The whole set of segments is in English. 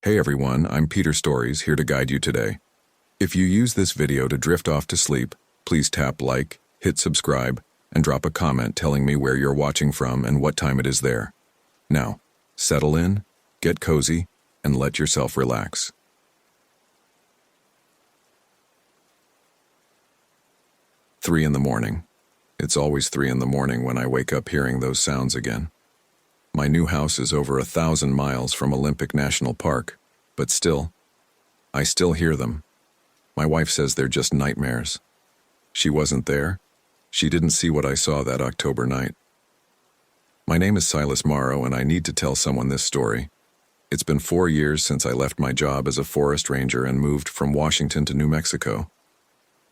Hey everyone, I'm Peter Stories, here to guide you today. If you use this video to drift off to sleep, please tap like, hit subscribe, and drop a comment telling me where you're watching from and what time it is there. Now, settle in, get cozy, and let yourself relax. Three in the morning. It's always 3 in the morning when I wake up hearing those sounds again. My new house is over 1,000 miles from Olympic National Park, but still, I still hear them. My wife says they're just nightmares. She wasn't there. She didn't see what I saw that October night. My name is Silas Morrow, and I need to tell someone this story. It's been 4 years since I left my job as a forest ranger and moved from Washington to New Mexico.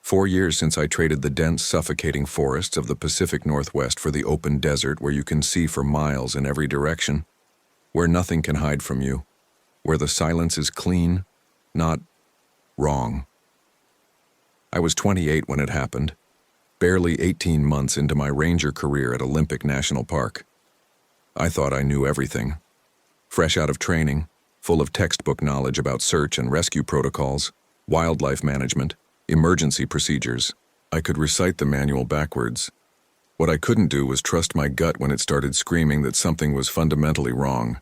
4 years since I traded the dense, suffocating forests of the Pacific Northwest for the open desert where you can see for miles in every direction, where nothing can hide from you, where the silence is clean, not wrong. I was 28 when it happened, barely 18 months into my ranger career at Olympic National Park. I thought I knew everything. Fresh out of training, full of textbook knowledge about search and rescue protocols, wildlife management, emergency procedures, I could recite the manual backwards. What I couldn't do was trust my gut when it started screaming that something was fundamentally wrong.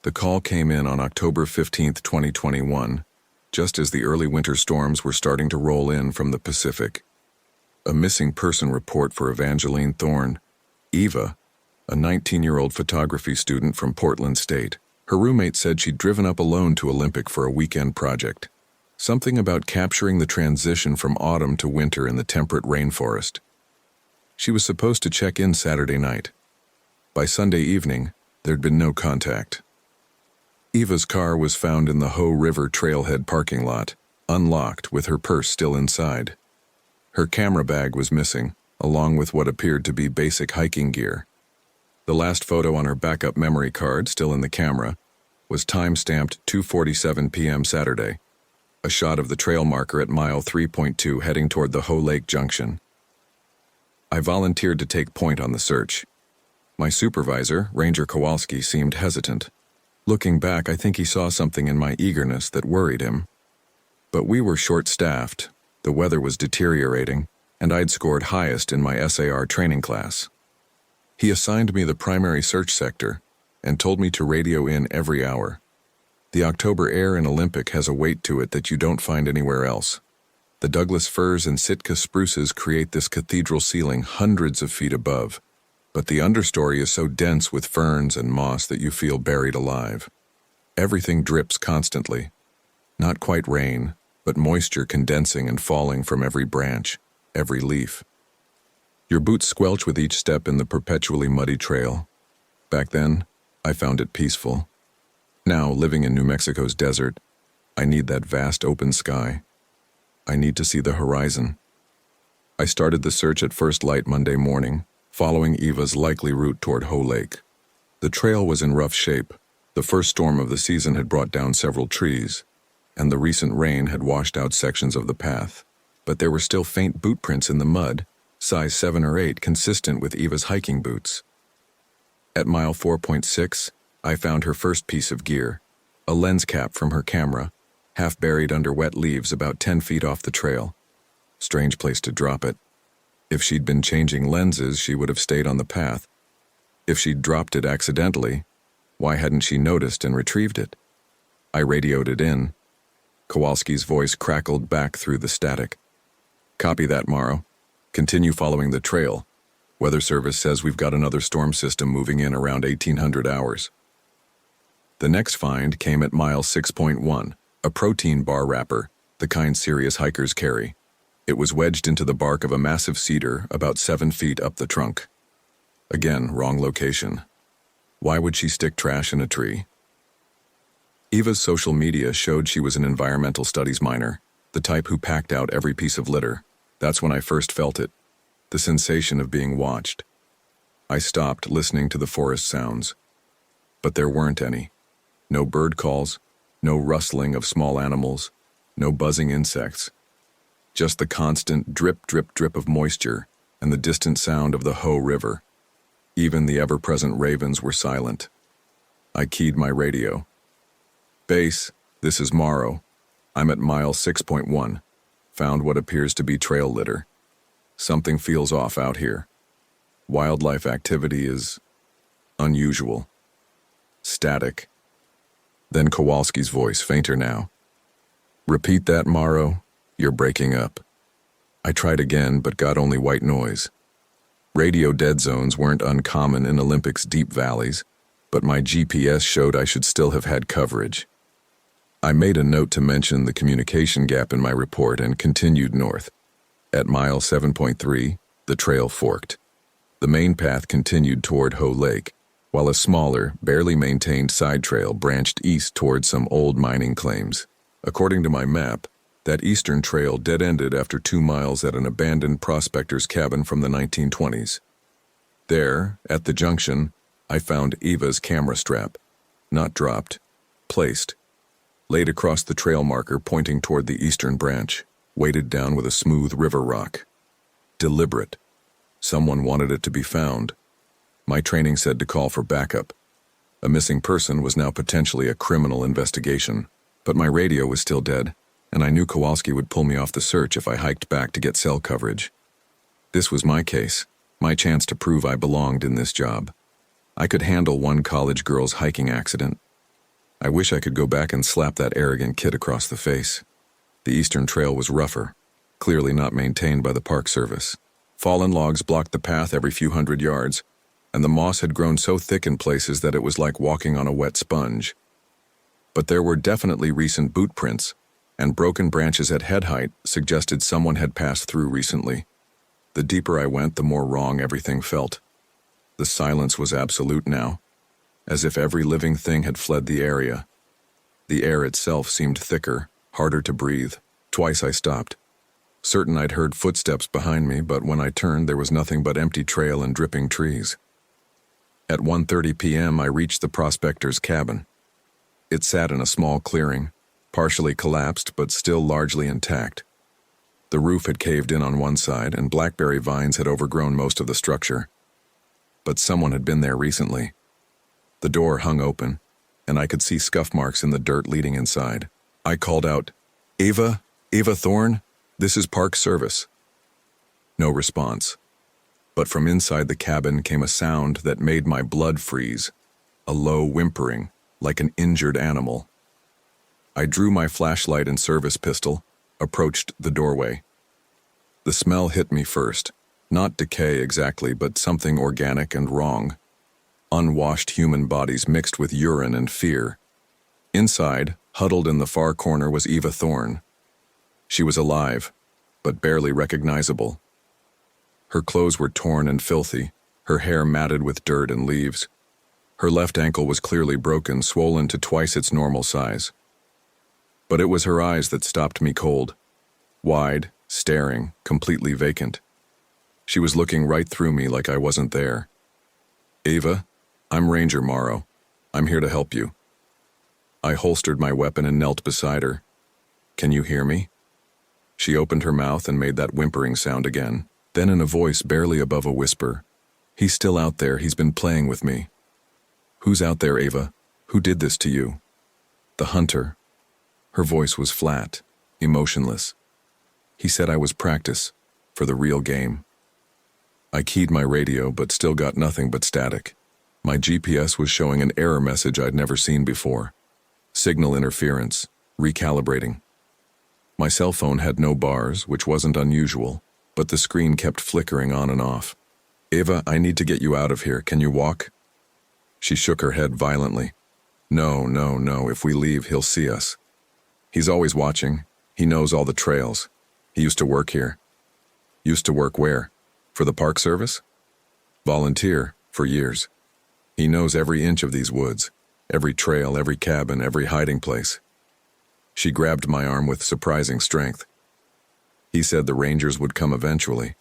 The call came in on October 15, 2021, just as the early winter storms were starting to roll in from the Pacific. A missing person report for Evangeline Thorne, Eva, a 19-year-old photography student from Portland State. Her roommate said she'd driven up alone to Olympic for a weekend project. Something about capturing the transition from autumn to winter in the temperate rainforest. She was supposed to check in Saturday night. By Sunday evening, there'd been no contact. Eva's car was found in the Hoh River trailhead parking lot, unlocked with her purse still inside. Her camera bag was missing, along with what appeared to be basic hiking gear. The last photo on her backup memory card, still in the camera, was time-stamped 2:47 p.m. Saturday. A shot of the trail marker at mile 3.2 heading toward the Hoh Lake Junction. I volunteered to take point on the search. My supervisor, Ranger Kowalski, seemed hesitant. Looking back, I think he saw something in my eagerness that worried him. But we were short-staffed, the weather was deteriorating, and I'd scored highest in my SAR training class. He assigned me the primary search sector and told me to radio in every hour. The October air in Olympic has a weight to it that you don't find anywhere else. The Douglas firs and Sitka spruces create this cathedral ceiling hundreds of feet above, but the understory is so dense with ferns and moss that you feel buried alive. Everything drips constantly. Not quite rain, but moisture condensing and falling from every branch, every leaf. Your boots squelch with each step in the perpetually muddy trail. Back then, I found it peaceful. Now, living in New Mexico's desert, I need that vast open sky. I need to see the horizon. I started the search at first light Monday morning, following Eva's likely route toward Hoh Lake. The trail was in rough shape. The first storm of the season had brought down several trees, and the recent rain had washed out sections of the path. But there were still faint boot prints in the mud, size 7 or 8, consistent with Eva's hiking boots. At mile 4.6, I found her first piece of gear, a lens cap from her camera, half buried under wet leaves about 10 feet off the trail. Strange place to drop it. If she'd been changing lenses, she would have stayed on the path. If she'd dropped it accidentally, why hadn't she noticed and retrieved it? I radioed it in. Kowalski's voice crackled back through the static. Copy that, Morrow. Continue following the trail. Weather Service says we've got another storm system moving in around 1800 hours. The next find came at mile 6.1, a protein bar wrapper, the kind serious hikers carry. It was wedged into the bark of a massive cedar about 7 feet up the trunk. Again, wrong location. Why would she stick trash in a tree? Eva's social media showed she was an environmental studies minor, the type who packed out every piece of litter. That's when I first felt it, the sensation of being watched. I stopped listening to the forest sounds, but there weren't any. No bird calls, no rustling of small animals, no buzzing insects. Just the constant drip, drip, drip of moisture and the distant sound of the Hoh River. Even the ever-present ravens were silent. I keyed my radio. Base, this is Morrow. I'm at mile 6.1. Found what appears to be trail litter. Something feels off out here. Wildlife activity is unusual. Static. Then Kowalski's voice, fainter now. Repeat that, Morrow. You're breaking up. I tried again, but got only white noise. Radio dead zones weren't uncommon in Olympic's deep valleys, but my GPS showed I should still have had coverage. I made a note to mention the communication gap in my report and continued north. At mile 7.3, the trail forked. The main path continued toward Ho Lake, while a smaller, barely maintained side trail branched east toward some old mining claims. According to my map, that eastern trail dead-ended after 2 miles at an abandoned prospector's cabin from the 1920s. There, at the junction, I found Eva's camera strap, not dropped, placed, laid across the trail marker pointing toward the eastern branch, weighted down with a smooth river rock. Deliberate. Someone wanted it to be found. My training said to call for backup. A missing person was now potentially a criminal investigation, but my radio was still dead, and I knew Kowalski would pull me off the search if I hiked back to get cell coverage. This was my case, my chance to prove I belonged in this job. I could handle one college girl's hiking accident. I wish I could go back and slap that arrogant kid across the face. The eastern trail was rougher, clearly not maintained by the Park Service. Fallen logs blocked the path every few hundred yards, and the moss had grown so thick in places that it was like walking on a wet sponge. But there were definitely recent boot prints, and broken branches at head height suggested someone had passed through recently. The deeper I went, the more wrong everything felt. The silence was absolute now, as if every living thing had fled the area. The air itself seemed thicker, harder to breathe. Twice I stopped, certain I'd heard footsteps behind me, but when I turned there was nothing but empty trail and dripping trees. At 1:30 p.m. I reached the prospector's cabin. It sat in a small clearing, partially collapsed but still largely intact. The roof had caved in on one side and blackberry vines had overgrown most of the structure. But someone had been there recently. The door hung open, and I could see scuff marks in the dirt leading inside. I called out, Ava Thorne, this is Park Service." No response. But from inside the cabin came a sound that made my blood freeze, a low whimpering, like an injured animal. I drew my flashlight and service pistol, approached the doorway. The smell hit me first. Not decay exactly, but something organic and wrong. Unwashed human bodies mixed with urine and fear. Inside, huddled in the far corner, was Eva Thorne. She was alive, but barely recognizable. Her clothes were torn and filthy, her hair matted with dirt and leaves. Her left ankle was clearly broken, swollen to twice its normal size. But it was her eyes that stopped me cold. Wide, staring, completely vacant. She was looking right through me like I wasn't there. "Ava, I'm Ranger Morrow. I'm here to help you." I holstered my weapon and knelt beside her. "Can you hear me?" She opened her mouth and made that whimpering sound again. Then in a voice barely above a whisper, "He's still out there. He's been playing with me." "Who's out there, Ava? Who did this to you?" "The hunter." Her voice was flat, emotionless. "He said I was practice for the real game." I keyed my radio, but still got nothing but static. My GPS was showing an error message I'd never seen before. Signal interference, recalibrating. My cell phone had no bars, which wasn't unusual, but the screen kept flickering on and off. "Ava, I need to get you out of here. Can you walk?" She shook her head violently. No. If we leave, he'll see us. He's always watching. He knows all the trails. He used to work here." "Used to work where? For the Park Service?" "Volunteer, for years. He knows every inch of these woods, every trail, every cabin, every hiding place." She grabbed my arm with surprising strength. "He said the Rangers would come eventually.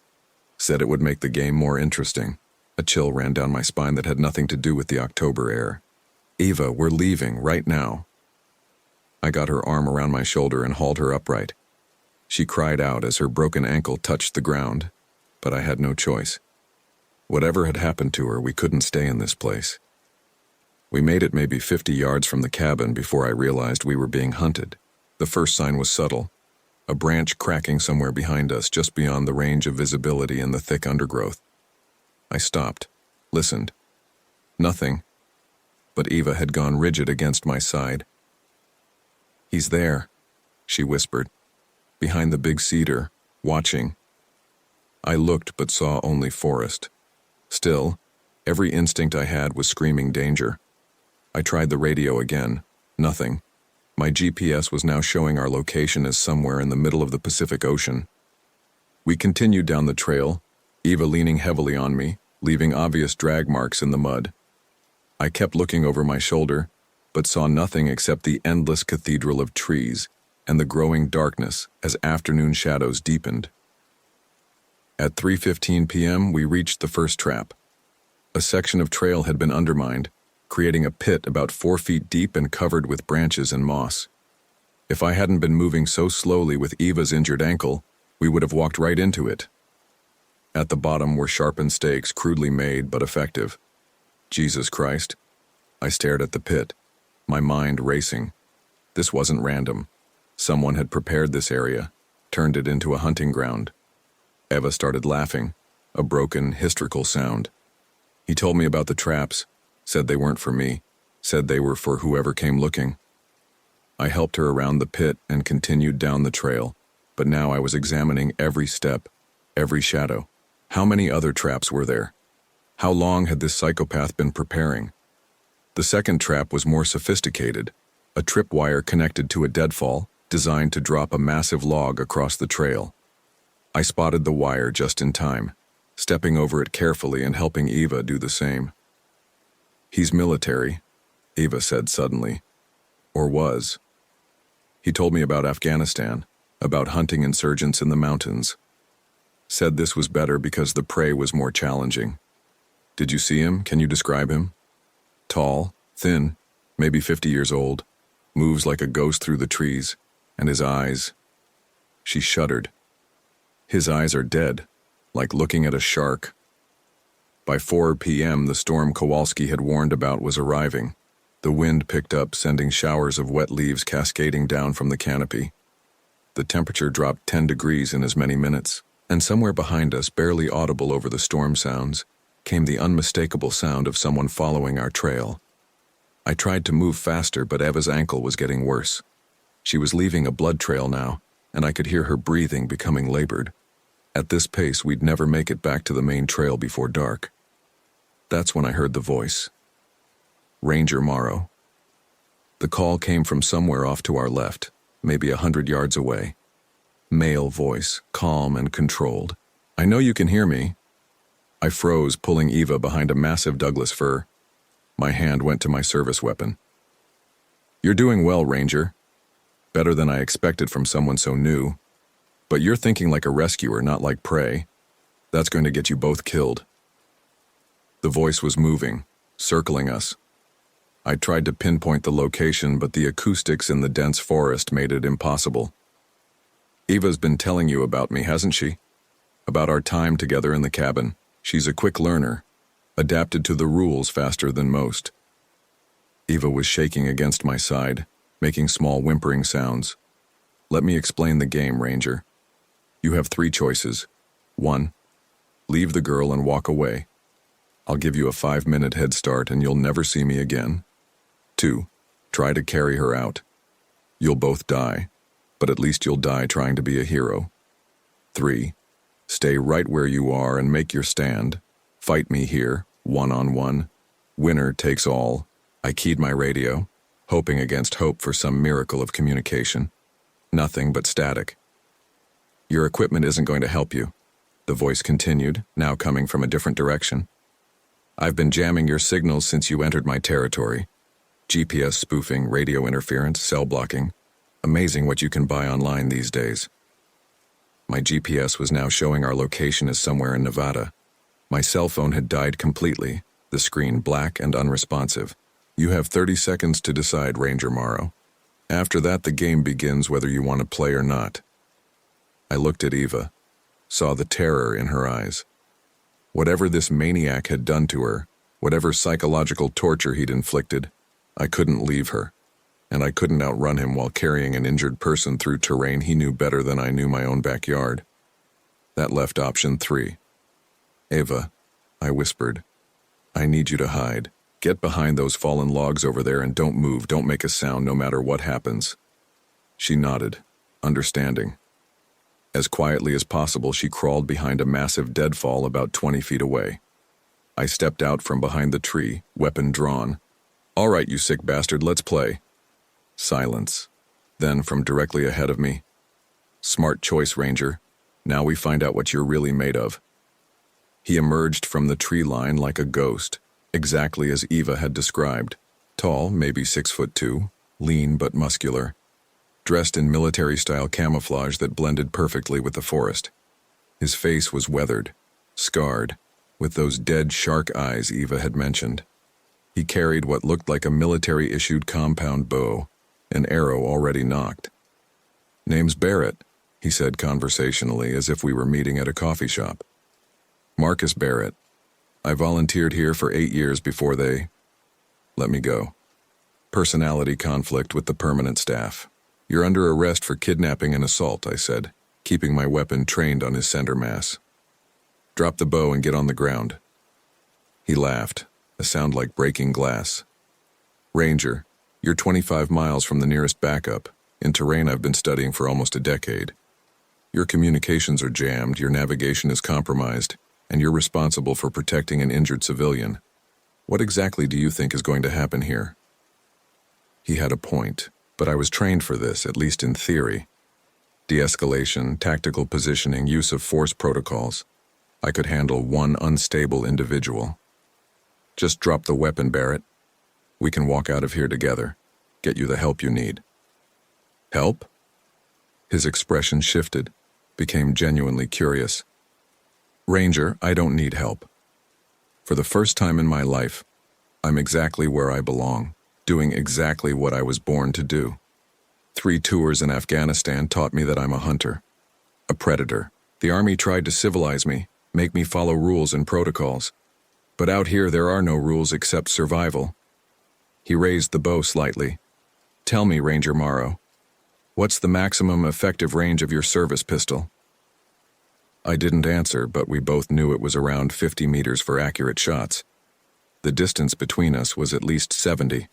Said it would make the game more interesting." A chill ran down my spine that had nothing to do with the October air. "Eva, we're leaving, right now." I got her arm around my shoulder and hauled her upright. She cried out as her broken ankle touched the ground, but I had no choice. Whatever had happened to her, we couldn't stay in this place. We made it maybe 50 yards from the cabin before I realized we were being hunted. The first sign was subtle, a branch cracking somewhere behind us just beyond the range of visibility in the thick undergrowth. I stopped, listened. Nothing, but Eva had gone rigid against my side. "He's there," she whispered, "behind the big cedar, watching." I looked but saw only forest. Still, every instinct I had was screaming danger. I tried the radio again. Nothing. My GPS was now showing our location as somewhere in the middle of the Pacific Ocean. We continued down the trail, Eva leaning heavily on me, leaving obvious drag marks in the mud. I kept looking over my shoulder, but saw nothing except the endless cathedral of trees and the growing darkness as afternoon shadows deepened. At 3:15 p.m., we reached the first trap. A section of trail had been undermined, creating a pit about 4 feet deep and covered with branches and moss. If I hadn't been moving so slowly with Eva's injured ankle, we would have walked right into it. At the bottom were sharpened stakes, crudely made but effective. Jesus Christ. I stared at the pit, my mind racing. This wasn't random. Someone had prepared this area, turned it into a hunting ground. Eva started laughing, a broken, hysterical sound. He told me about the traps, said they weren't for me, said they were for whoever came looking. I helped her around the pit and continued down the trail, but now I was examining every step, every shadow. How many other traps were there? How long had this psychopath been preparing? The second trap was more sophisticated, a tripwire connected to a deadfall, designed to drop a massive log across the trail. I spotted the wire just in time, stepping over it carefully and helping Eva do the same. "He's military," Eva said suddenly. Or was. He told me about Afghanistan, about hunting insurgents in the mountains. Said this was better because the prey was more challenging. "Did you see him? Can you describe him?" "Tall, thin, maybe 50 years old, moves like a ghost through the trees, and his eyes..." She shuddered. "His eyes are dead, like looking at a shark." By 4 p.m., the storm Kowalski had warned about was arriving. The wind picked up, sending showers of wet leaves cascading down from the canopy. The temperature dropped 10 degrees in as many minutes, and somewhere behind us, barely audible over the storm sounds, came the unmistakable sound of someone following our trail. I tried to move faster, but Eva's ankle was getting worse. She was leaving a blood trail now, and I could hear her breathing becoming labored. At this pace, we'd never make it back to the main trail before dark. That's when I heard the voice. Ranger Morrow. The call came from somewhere off to our left, maybe 100 yards away. Male voice, calm and controlled. "I know you can hear me." I froze, pulling Eva behind a massive Douglas fir. My hand went to my service weapon. "You're doing well, Ranger. Better than I expected from someone so new. But you're thinking like a rescuer, not like prey. That's going to get you both killed." The voice was moving, circling us. I tried to pinpoint the location, but the acoustics in the dense forest made it impossible. "Eva's been telling you about me, hasn't she? About our time together in the cabin. She's a quick learner, adapted to the rules faster than most." Eva was shaking against my side, making small whimpering sounds. "Let me explain the game, Ranger. You have 3 choices. 1, leave the girl and walk away. I'll give you a 5-minute head start and you'll never see me again. 2, try to carry her out. You'll both die, but at least you'll die trying to be a hero. 3, stay right where you are and make your stand. Fight me here, one-on-one. Winner takes all." I keyed my radio, hoping against hope for some miracle of communication. Nothing but static. "Your equipment isn't going to help you," the voice continued, now coming from a different direction. "I've been jamming your signals since you entered my territory. GPS spoofing, radio interference, cell blocking. Amazing what you can buy online these days." My GPS was now showing our location as somewhere in Nevada. My cell phone had died completely, the screen black and unresponsive. "You have 30 seconds to decide, Ranger Morrow. After that, the game begins whether you want to play or not." I looked at Eva, saw the terror in her eyes. Whatever this maniac had done to her, Whatever psychological torture he'd inflicted, I couldn't leave her, and I couldn't outrun him while carrying an injured person through terrain he knew better than I knew my own backyard. That left option 3. "Ava," I whispered, "I need you to hide. Get behind those fallen logs over there and don't move, don't make a sound no matter what happens." She nodded, understanding. As quietly as possible, she crawled behind a massive deadfall about 20 feet away. I stepped out from behind the tree, weapon drawn. "All right, you sick bastard, let's play." Silence. Then, from directly ahead of me, "Smart choice, Ranger. Now we find out what you're really made of." He emerged from the tree line like a ghost, exactly as Eva had described. Tall, maybe 6'2", lean but muscular, dressed in military-style camouflage that blended perfectly with the forest. His face was weathered, scarred, with those dead shark eyes Eva had mentioned. He carried what looked like a military-issued compound bow, an arrow already nocked. "Name's Barrett," he said conversationally, as if we were meeting at a coffee shop. "Marcus Barrett. I volunteered here for 8 years before they let me go. Personality conflict with the permanent staff. You're under arrest for kidnapping and assault," I said, keeping my weapon trained on his center mass. "Drop the bow and get on the ground." He laughed, a sound like breaking glass. "Ranger, you're 25 miles from the nearest backup, in terrain I've been studying for almost a decade. Your communications are jammed, your navigation is compromised, and you're responsible for protecting an injured civilian. What exactly do you think is going to happen here?" He had a point, but I was trained for this, at least in theory. De-escalation, tactical positioning, use of force protocols. I could handle one unstable individual. "Just drop the weapon, Barrett. We can walk out of here together, get you the help you need." "Help?" His expression shifted, became genuinely curious. "Ranger, I don't need help. For the first time in my life, I'm exactly where I belong, doing exactly what I was born to do. 3 tours in Afghanistan taught me that I'm a hunter, a predator. The army tried to civilize me, make me follow rules and protocols. But out here there are no rules except survival." He raised the bow slightly. "Tell me, Ranger Morrow, what's the maximum effective range of your service pistol?" I didn't answer, but we both knew it was around 50 meters for accurate shots. The distance between us was at least 70.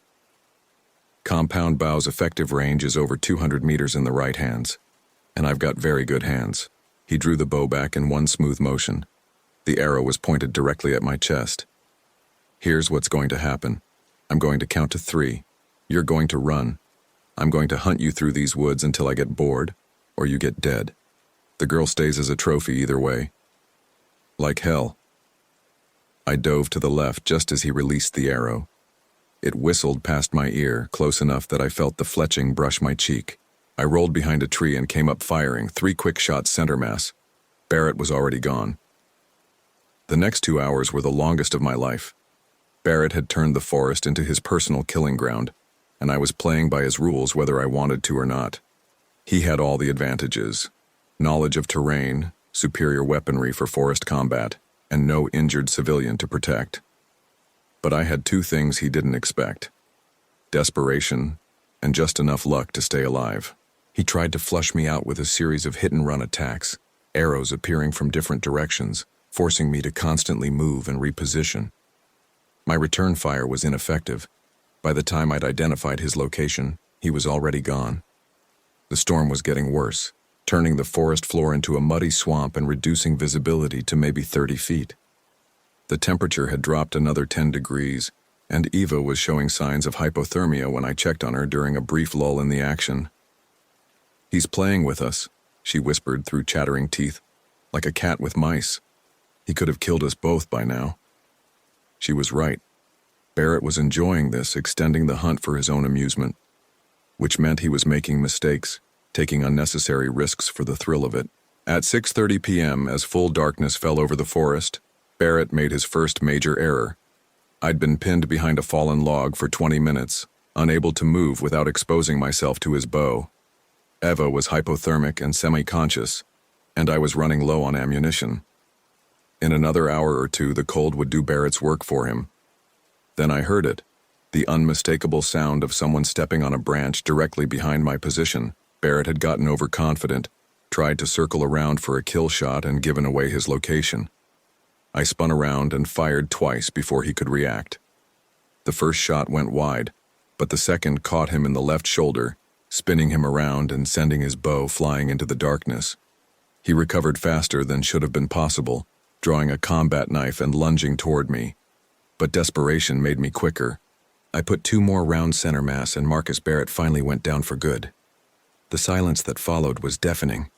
"Compound bow's effective range is over 200 meters in the right hands, and I've got very good hands." He drew the bow back in one smooth motion. The arrow was pointed directly at my chest. "Here's what's going to happen. I'm going to count to 3. You're going to run. I'm going to hunt you through these woods until I get bored, or you get dead. The girl stays as a trophy either way." "Like hell." I dove to the left just as he released the arrow. It whistled past my ear, close enough that I felt the fletching brush my cheek. I rolled behind a tree and came up firing, 3 quick shots center mass. Barrett was already gone. The next 2 hours were the longest of my life. Barrett had turned the forest into his personal killing ground, and I was playing by his rules whether I wanted to or not. He had all the advantages: knowledge of terrain, superior weaponry for forest combat, and no injured civilian to protect. But I had 2 things he didn't expect: desperation and just enough luck to stay alive. He tried to flush me out with a series of hit-and-run attacks, arrows appearing from different directions, forcing me to constantly move and reposition. My return fire was ineffective. By the time I'd identified his location, he was already gone. The storm was getting worse, turning the forest floor into a muddy swamp and reducing visibility to maybe 30 feet. The temperature had dropped another 10 degrees, and Eva was showing signs of hypothermia when I checked on her during a brief lull in the action. "He's playing with us," she whispered through chattering teeth, "like a cat with mice. He could have killed us both by now." She was right. Barrett was enjoying this, extending the hunt for his own amusement, which meant he was making mistakes, taking unnecessary risks for the thrill of it. At 6:30 p.m., as full darkness fell over the forest, Barrett made his first major error. I'd been pinned behind a fallen log for 20 minutes, unable to move without exposing myself to his bow. Eva was hypothermic and semi-conscious, and I was running low on ammunition. In another hour or 2, the cold would do Barrett's work for him, Then I heard it, the unmistakable sound of someone stepping on a branch directly behind my position. Barrett had gotten overconfident, tried to circle around for a kill shot and given away his location. I spun around and fired twice before he could react. The first shot went wide, but the second caught him in the left shoulder, spinning him around and sending his bow flying into the darkness. He recovered faster than should have been possible, drawing a combat knife and lunging toward me. But desperation made me quicker. I put 2 more rounds center mass and Marcus Barrett finally went down for good. The silence that followed was deafening.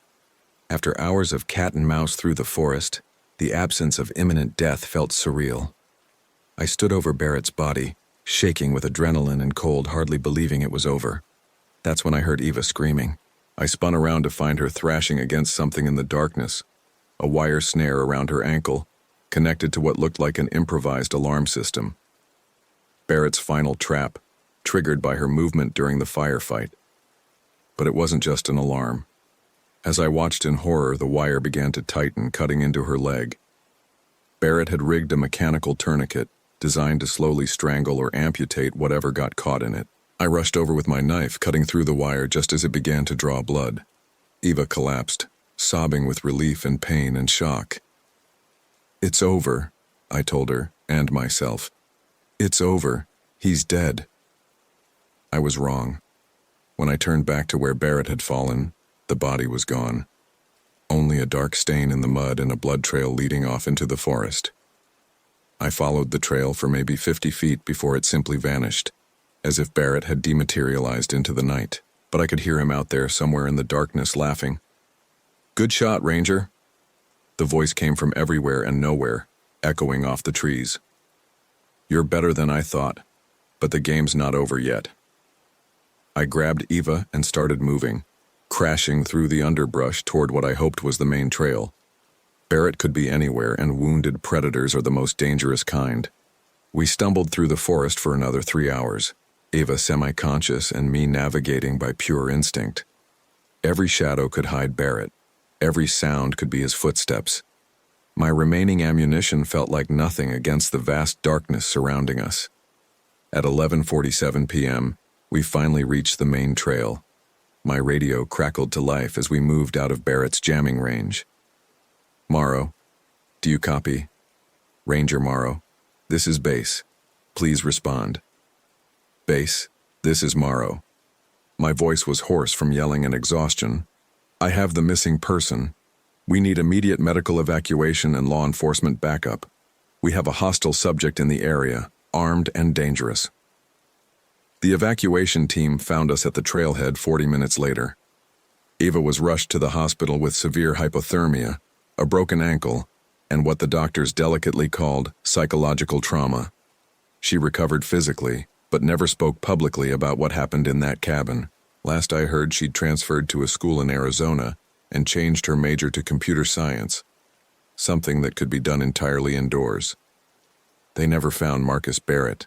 After hours of cat and mouse through the forest, the absence of imminent death felt surreal. I stood over Barrett's body, shaking with adrenaline and cold, hardly believing it was over. That's when I heard Eva screaming. I spun around to find her thrashing against something in the darkness, a wire snare around her ankle, connected to what looked like an improvised alarm system. Barrett's final trap, triggered by her movement during the firefight. But it wasn't just an alarm. As I watched in horror, the wire began to tighten, cutting into her leg. Barrett had rigged a mechanical tourniquet, designed to slowly strangle or amputate whatever got caught in it. I rushed over with my knife, cutting through the wire just as it began to draw blood. Eva collapsed, sobbing with relief and pain and shock. "It's over," I told her, and myself. "It's over. He's dead." I was wrong. When I turned back to where Barrett had fallen, the body was gone. Only a dark stain in the mud and a blood trail leading off into the forest. I followed the trail for maybe 50 feet before it simply vanished, as if Barrett had dematerialized into the night. But I could hear him out there somewhere in the darkness laughing. "Good shot, Ranger." The voice came from everywhere and nowhere, echoing off the trees. "You're better than I thought, but the game's not over yet." I grabbed Eva and started moving, crashing through the underbrush toward what I hoped was the main trail. Barrett could be anywhere, and wounded predators are the most dangerous kind. We stumbled through the forest for another 3 hours, Eva semi-conscious and me navigating by pure instinct. Every shadow could hide Barrett. Every sound could be his footsteps. My remaining ammunition felt like nothing against the vast darkness surrounding us. At 11:47 p.m., we finally reached the main trail. My radio crackled to life as we moved out of Barrett's jamming range. "Morrow, do you copy?" "Ranger Morrow, this is Base. Please respond." "Base, this is Morrow." My voice was hoarse from yelling and exhaustion. "I have the missing person. We need immediate medical evacuation and law enforcement backup. We have a hostile subject in the area, armed and dangerous." The evacuation team found us at the trailhead 40 minutes later. Eva was rushed to the hospital with severe hypothermia, a broken ankle, and what the doctors delicately called psychological trauma. She recovered physically, but never spoke publicly about what happened in that cabin. Last I heard, she'd transferred to a school in Arizona and changed her major to computer science, something that could be done entirely indoors. They never found Marcus Barrett.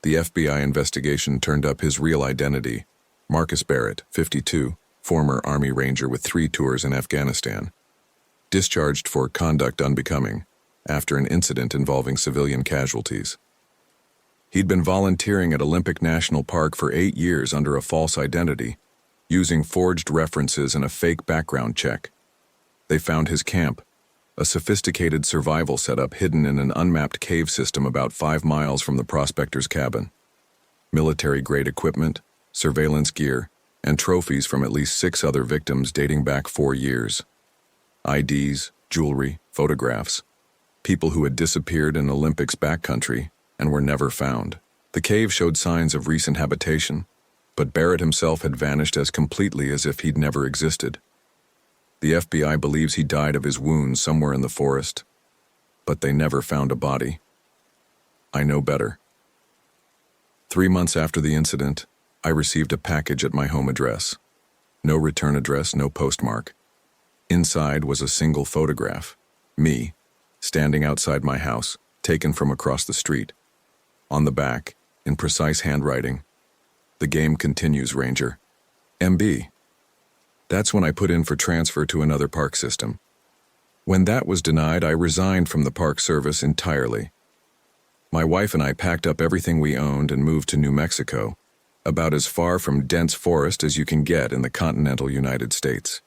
The FBI investigation turned up his real identity: Marcus Barrett, 52, former Army Ranger with 3 tours in Afghanistan. Discharged for conduct unbecoming, after an incident involving civilian casualties. He'd been volunteering at Olympic National Park for 8 years under a false identity, using forged references and a fake background check. They found his camp, a sophisticated survival setup hidden in an unmapped cave system about 5 miles from the prospector's cabin. Military-grade equipment, surveillance gear, and trophies from at least 6 other victims dating back 4 years. IDs, jewelry, photographs. People who had disappeared in Olympic's backcountry and were never found. The cave showed signs of recent habitation, but Barrett himself had vanished as completely as if he'd never existed. The FBI believes he died of his wounds somewhere in the forest, but they never found a body. I know better. 3 months after the incident, I received a package at my home address. No return address, no postmark. Inside was a single photograph, me, standing outside my house, taken from across the street. On the back, in precise handwriting, "The game continues, Ranger. MB." That's when I put in for transfer to another park system. When that was denied, I resigned from the Park Service entirely. My wife and I packed up everything we owned and moved to New Mexico, about as far from dense forest as you can get in the continental United States.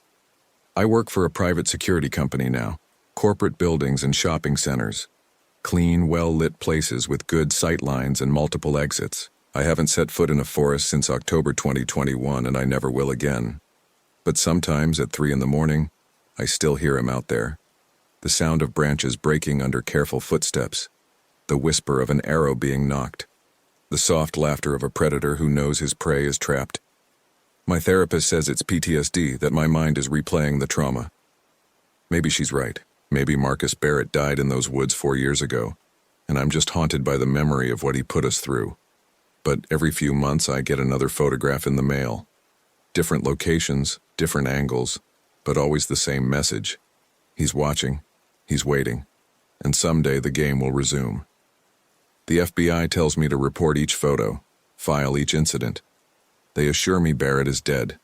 I work for a private security company now, corporate buildings and shopping centers. Clean, well-lit places with good sight lines and multiple exits. I haven't set foot in a forest since October 2021, and I never will again. But sometimes at 3 in the morning, I still hear him out there. The sound of branches breaking under careful footsteps. The whisper of an arrow being nocked. The soft laughter of a predator who knows his prey is trapped. My therapist says it's PTSD, that my mind is replaying the trauma. Maybe she's right. Maybe Marcus Barrett died in those woods 4 years ago, and I'm just haunted by the memory of what he put us through. But every few months I get another photograph in the mail. Different locations, different angles, but always the same message. He's watching, he's waiting, and someday the game will resume. The FBI tells me to report each photo, file each incident. They assure me Barrett is dead,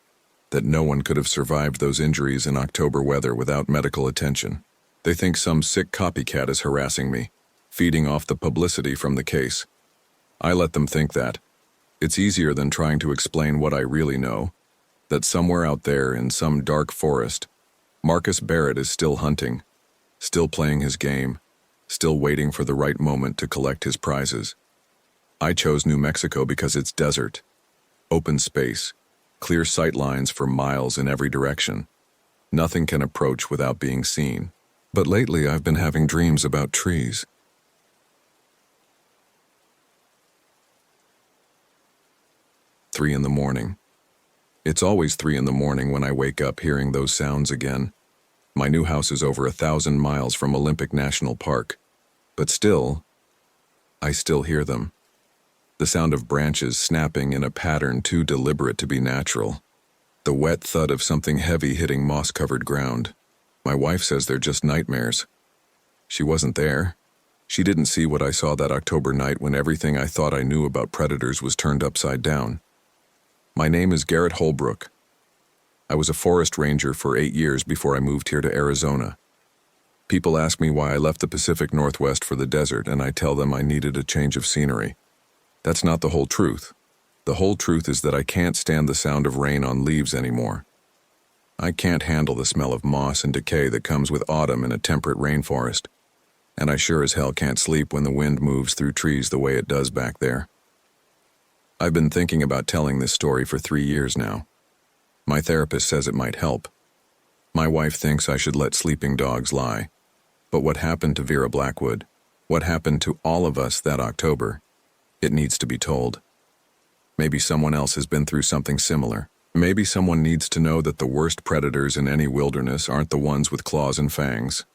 that no one could have survived those injuries in October weather without medical attention. They think some sick copycat is harassing me, feeding off the publicity from the case. I let them think that. It's easier than trying to explain what I really know, that somewhere out there in some dark forest, Marcus Barrett is still hunting, still playing his game, still waiting for the right moment to collect his prizes. I chose New Mexico because it's desert, open space, clear sight lines for miles in every direction. Nothing can approach without being seen. But lately I've been having dreams about trees. Three in the morning. It's always 3 in the morning when I wake up hearing those sounds again. My new house is over 1,000 miles from Olympic National Park, but still, I still hear them. The sound of branches snapping in a pattern too deliberate to be natural. The wet thud of something heavy hitting moss-covered ground. My wife says they're just nightmares. She wasn't there. She didn't see what I saw that October night when everything I thought I knew about predators was turned upside down. My name is Garrett Holbrook. I was a forest ranger for 8 years before I moved here to Arizona. People ask me why I left the Pacific Northwest for the desert, and I tell them I needed a change of scenery. That's not the whole truth. The whole truth is that I can't stand the sound of rain on leaves anymore. I can't handle the smell of moss and decay that comes with autumn in a temperate rainforest, and I sure as hell can't sleep when the wind moves through trees the way it does back there. I've been thinking about telling this story for 3 years now. My therapist says it might help. My wife thinks I should let sleeping dogs lie. But what happened to Vera Blackwood, what happened to all of us that October, it needs to be told. Maybe someone else has been through something similar. Maybe someone needs to know that the worst predators in any wilderness aren't the ones with claws and fangs.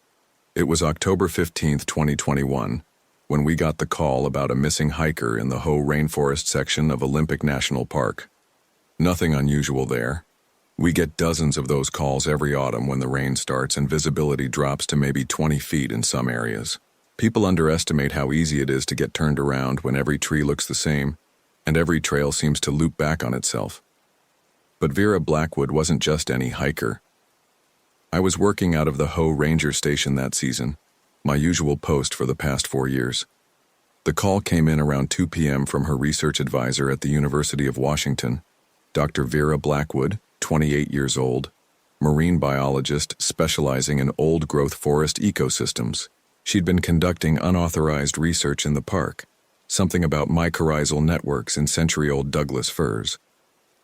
It was October 15th, 2021, when we got the call about a missing hiker in the Hoh Rainforest section of Olympic National Park. Nothing unusual there. We get dozens of those calls every autumn when the rain starts and visibility drops to maybe 20 feet in some areas. People underestimate how easy it is to get turned around when every tree looks the same, and every trail seems to loop back on itself. But Vera Blackwood wasn't just any hiker. I was working out of the Hoh Ranger Station that season, my usual post for the past 4 years. The call came in around 2 p.m. from her research advisor at the University of Washington, Dr. Vera Blackwood, 28 years old, marine biologist specializing in old-growth forest ecosystems. She'd been conducting unauthorized research in the park, something about mycorrhizal networks in century-old Douglas firs.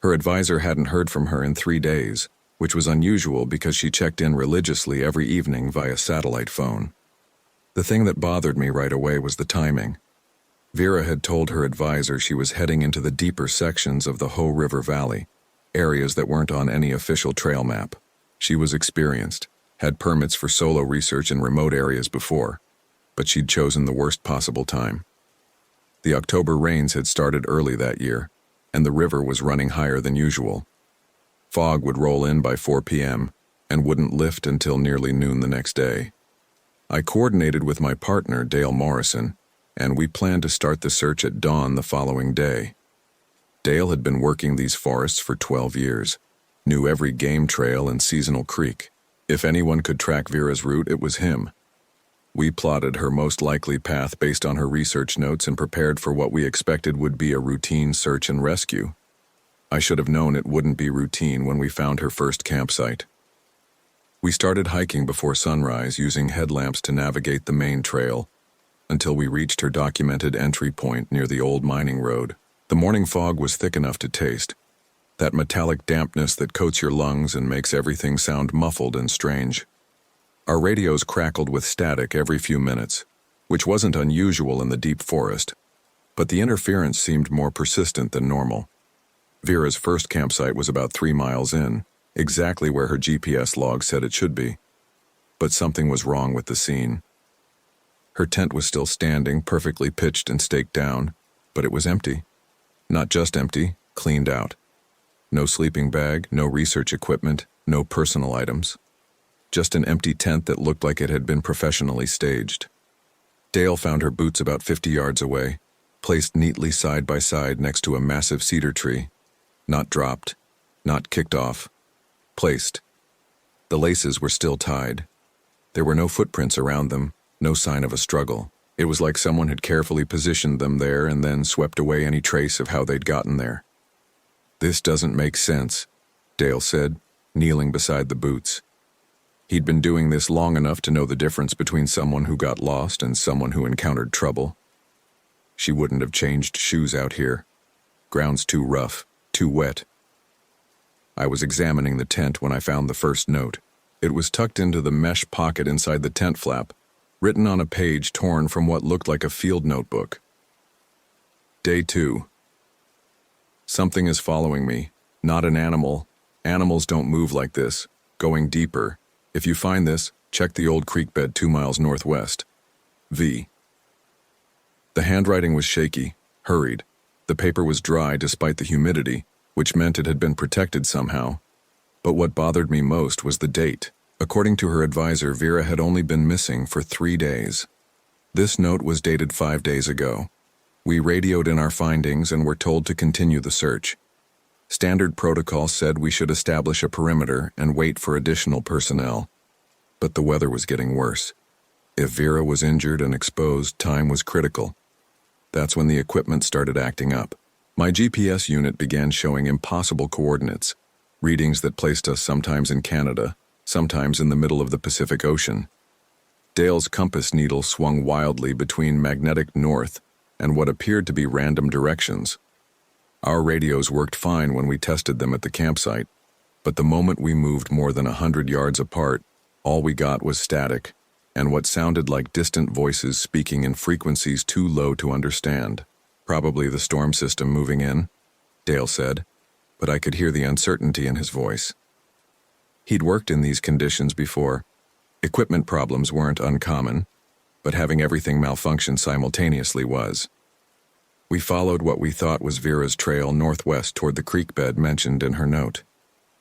Her advisor hadn't heard from her in 3 days, which was unusual because she checked in religiously every evening via satellite phone. The thing that bothered me right away was the timing. Vera had told her advisor she was heading into the deeper sections of the Hoh River Valley, areas that weren't on any official trail map. She was experienced, had permits for solo research in remote areas before, but she'd chosen the worst possible time. The October rains had started early that year, and the river was running higher than usual. Fog would roll in by 4 p.m. and wouldn't lift until nearly noon the next day. I coordinated with my partner, Dale Morrison, and we planned to start the search at dawn the following day. Dale had been working these forests for 12 years, knew every game trail and seasonal creek. If anyone could track Vera's route, it was him. We plotted her most likely path based on her research notes and prepared for what we expected would be a routine search and rescue. I should have known it wouldn't be routine when we found her first campsite. We started hiking before sunrise using headlamps to navigate the main trail until we reached her documented entry point near the old mining road. The morning fog was thick enough to taste, that metallic dampness that coats your lungs and makes everything sound muffled and strange. Our radios crackled with static every few minutes, which wasn't unusual in the deep forest, but the interference seemed more persistent than normal. Vera's first campsite was about 3 miles in, exactly where her GPS log said it should be. But something was wrong with the scene. Her tent was still standing, perfectly pitched and staked down, but it was empty. Not just empty, cleaned out. No sleeping bag, no research equipment, no personal items. Just an empty tent that looked like it had been professionally staged. Dale found her boots about 50 yards away, placed neatly side by side next to a massive cedar tree. Not dropped, not kicked off. Placed. The laces were still tied. There were no footprints around them, no sign of a struggle. It was like someone had carefully positioned them there and then swept away any trace of how they'd gotten there. "This doesn't make sense," Dale said, kneeling beside the boots. He'd been doing this long enough to know the difference between someone who got lost and someone who encountered trouble. She wouldn't have changed shoes out here. Ground's too rough, too wet. I was examining the tent when I found the first note. It was tucked into the mesh pocket inside the tent flap, written on a page torn from what looked like a field notebook. Day 2. Something is following me, not an animal. Animals don't move like this. Going deeper. If you find this, check the old creek bed 2 miles northwest. V. The handwriting was shaky, hurried. The paper was dry despite the humidity, which meant it had been protected somehow. But what bothered me most was the date. According to her advisor, Vera had only been missing for 3 days. This note was dated 5 days ago. We radioed in our findings and were told to continue the search. Standard protocol said we should establish a perimeter and wait for additional personnel. But the weather was getting worse. If Vera was injured and exposed, time was critical. That's when the equipment started acting up. My GPS unit began showing impossible coordinates, readings that placed us sometimes in Canada, sometimes in the middle of the Pacific Ocean. Dale's compass needle swung wildly between magnetic north and what appeared to be random directions. Our radios worked fine when we tested them at the campsite, but the moment we moved more than 100 yards apart, all we got was static, and what sounded like distant voices speaking in frequencies too low to understand. "Probably the storm system moving in," Dale said, but I could hear the uncertainty in his voice. He'd worked in these conditions before. Equipment problems weren't uncommon, but having everything malfunction simultaneously was. We followed what we thought was Vera's trail northwest toward the creek bed mentioned in her note.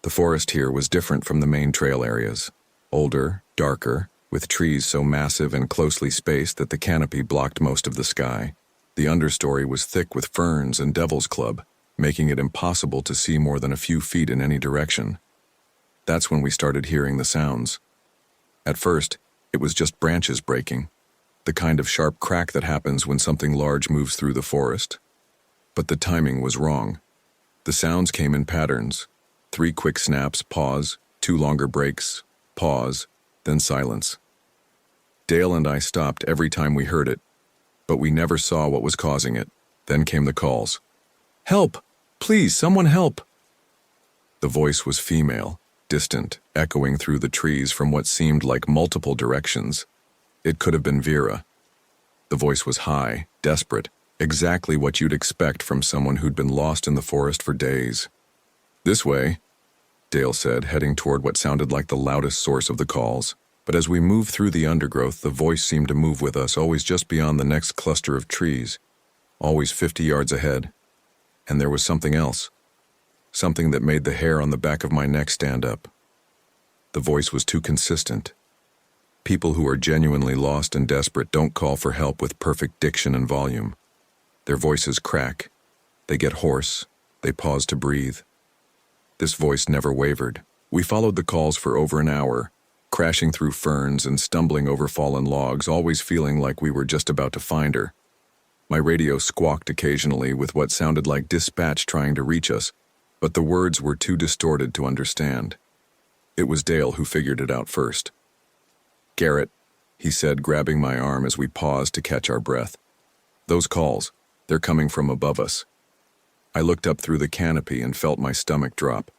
The forest here was different from the main trail areas. Older, darker, with trees so massive and closely spaced that the canopy blocked most of the sky. The understory was thick with ferns and devil's club, making it impossible to see more than a few feet in any direction. That's when we started hearing the sounds. At first, it was just branches breaking, the kind of sharp crack that happens when something large moves through the forest. But the timing was wrong. The sounds came in patterns. 3 quick snaps, pause, 2 longer breaks, pause, then silence. Dale and I stopped every time we heard it, but we never saw what was causing it. Then came the calls. "Help! Please, someone help!" The voice was female, distant, echoing through the trees from what seemed like multiple directions. It could have been Vera. The voice was high, desperate, exactly what you'd expect from someone who'd been lost in the forest for days. "This way," Dale said, heading toward what sounded like the loudest source of the calls. But as we moved through the undergrowth, the voice seemed to move with us, always just beyond the next cluster of trees, always 50 yards ahead. And there was something else, something that made the hair on the back of my neck stand up. The voice was too consistent. People who are genuinely lost and desperate don't call for help with perfect diction and volume. Their voices crack. They get hoarse. They pause to breathe. This voice never wavered. We followed the calls for over an hour, crashing through ferns and stumbling over fallen logs, always feeling like we were just about to find her. My radio squawked occasionally with what sounded like dispatch trying to reach us, but the words were too distorted to understand. It was Dale who figured it out first. "Garrett," he said, grabbing my arm as we paused to catch our breath. "Those calls, they're coming from above us." I looked up through the canopy and felt my stomach drop.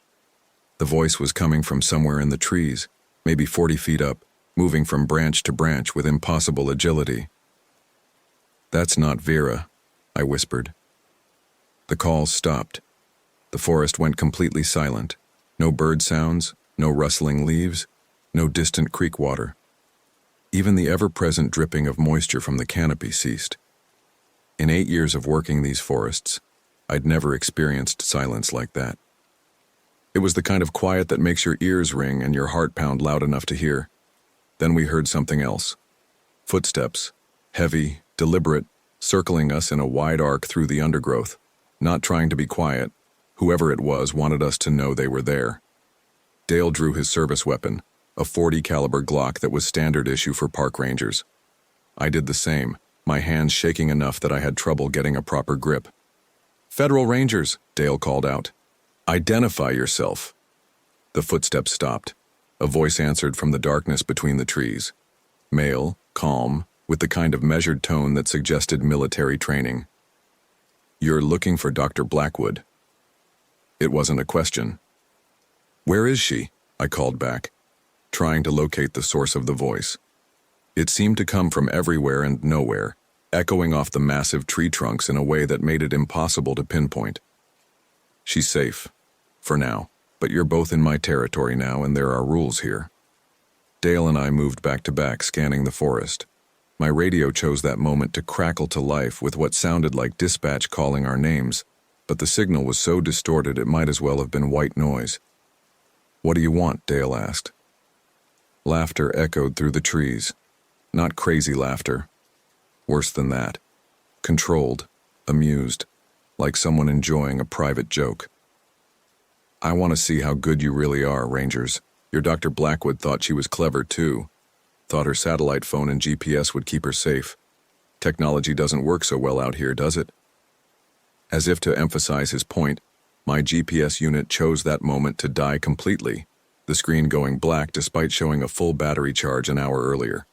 The voice was coming from somewhere in the trees, maybe 40 feet up, moving from branch to branch with impossible agility. "That's not Vera," I whispered. The calls stopped. The forest went completely silent. No bird sounds, no rustling leaves, no distant creek water. Even the ever-present dripping of moisture from the canopy ceased. In 8 years of working these forests, I'd never experienced silence like that. It was the kind of quiet that makes your ears ring and your heart pound loud enough to hear. Then we heard something else. Footsteps, heavy, deliberate, circling us in a wide arc through the undergrowth, not trying to be quiet. Whoever it was wanted us to know they were there. Dale drew his service weapon, a .40 caliber Glock that was standard issue for park rangers. I did the same, my hands shaking enough that I had trouble getting a proper grip. "Federal Rangers," Dale called out. "Identify yourself." The footsteps stopped. A voice answered from the darkness between the trees. Male, calm, with the kind of measured tone that suggested military training. "You're looking for Dr. Blackwood." It wasn't a question. "Where is she?" I called back, trying to locate the source of the voice. It seemed to come from everywhere and nowhere, echoing off the massive tree trunks in a way that made it impossible to pinpoint. "She's safe, for now, but you're both in my territory now and there are rules here." Dale and I moved back to back, scanning the forest. My radio chose that moment to crackle to life with what sounded like dispatch calling our names, but the signal was so distorted it might as well have been white noise. "What do you want?" Dale asked. Laughter echoed through the trees. Not crazy laughter. Worse than that. Controlled, amused, like someone enjoying a private joke. "I want to see how good you really are, Rangers. Your Dr. Blackwood thought she was clever too. Thought her satellite phone and GPS would keep her safe. Technology doesn't work so well out here, does it?" As if to emphasize his point, my GPS unit chose that moment to die completely, the screen going black despite showing a full battery charge an hour earlier.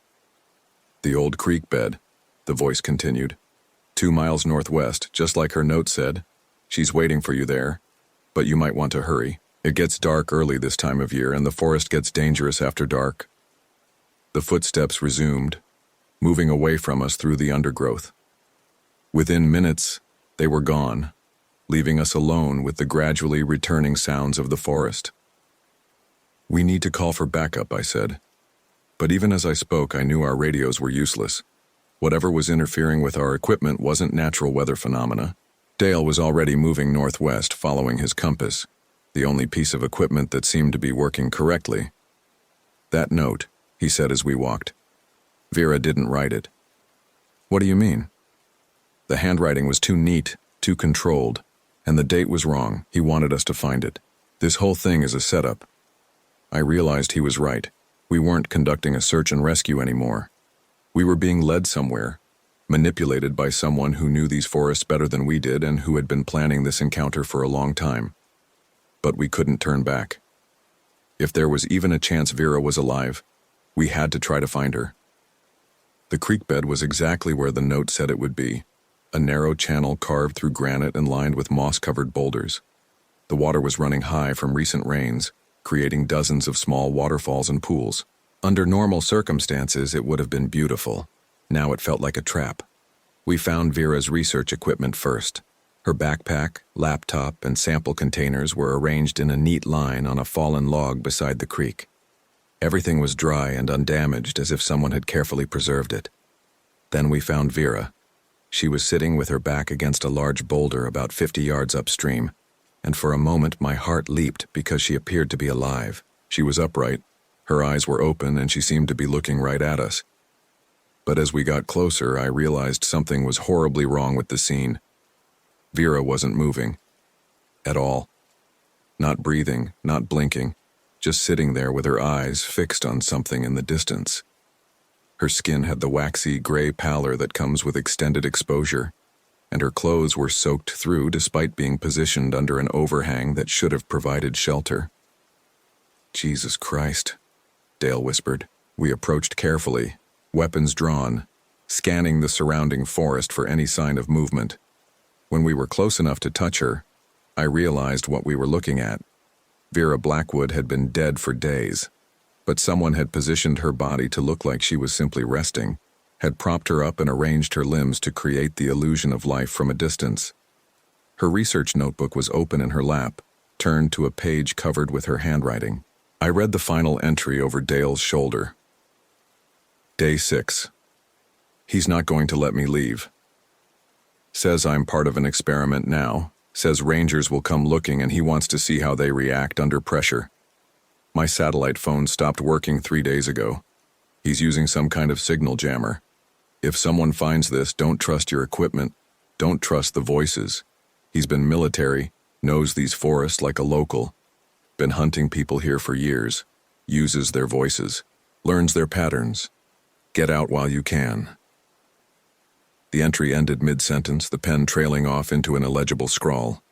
"The old creek bed," the voice continued. 2 miles northwest, just like her note said. "She's waiting for you there, but you might want to hurry. It gets dark early this time of year and the forest gets dangerous after dark." The footsteps resumed, moving away from us through the undergrowth. Within minutes, they were gone, leaving us alone with the gradually returning sounds of the forest. "We need to call for backup," I said. But even as I spoke, I knew our radios were useless. Whatever was interfering with our equipment wasn't natural weather phenomena. Dale was already moving northwest, following his compass, the only piece of equipment that seemed to be working correctly. "That note," he said as we walked. "Vera didn't write it." "What do you mean?" "The handwriting was too neat, too controlled, and the date was wrong. He wanted us to find it. This whole thing is a setup." I realized he was right. We weren't conducting a search and rescue anymore. We were being led somewhere, manipulated by someone who knew these forests better than we did and who had been planning this encounter for a long time. But we couldn't turn back. If there was even a chance Vera was alive, we had to try to find her. The creek bed was exactly where the note said it would be, a narrow channel carved through granite and lined with moss-covered boulders. The water was running high from recent rains, creating dozens of small waterfalls and pools. Under normal circumstances, it would have been beautiful. Now it felt like a trap. We found Vera's research equipment first. Her backpack, laptop, and sample containers were arranged in a neat line on a fallen log beside the creek. Everything was dry and undamaged, as if someone had carefully preserved it. Then we found Vera. She was sitting with her back against a large boulder about 50 yards upstream, and for a moment my heart leaped because she appeared to be alive. She was upright, her eyes were open, and she seemed to be looking right at us. But as we got closer, I realized something was horribly wrong with the scene. Vera wasn't moving. At all. Not breathing, not blinking, just sitting there with her eyes fixed on something in the distance. Her skin had the waxy gray pallor that comes with extended exposure, and her clothes were soaked through despite being positioned under an overhang that should have provided shelter. "Jesus Christ," Dale whispered. We approached carefully, weapons drawn, scanning the surrounding forest for any sign of movement. When we were close enough to touch her, I realized what we were looking at. Vera Blackwood had been dead for days, but someone had positioned her body to look like she was simply resting, had propped her up and arranged her limbs to create the illusion of life from a distance. Her research notebook was open in her lap, turned to a page covered with her handwriting. I read the final entry over Dale's shoulder. Day 6. He's not going to let me leave. Says I'm part of an experiment now. Says rangers will come looking and he wants to see how they react under pressure. My satellite phone stopped working 3 days ago. He's using some kind of signal jammer. If someone finds this, don't trust your equipment. Don't trust the voices. He's been military, knows these forests like a local. Been hunting people here for years. Uses their voices. Learns their patterns. Get out while you can. The entry ended mid-sentence, the pen trailing off into an illegible scrawl.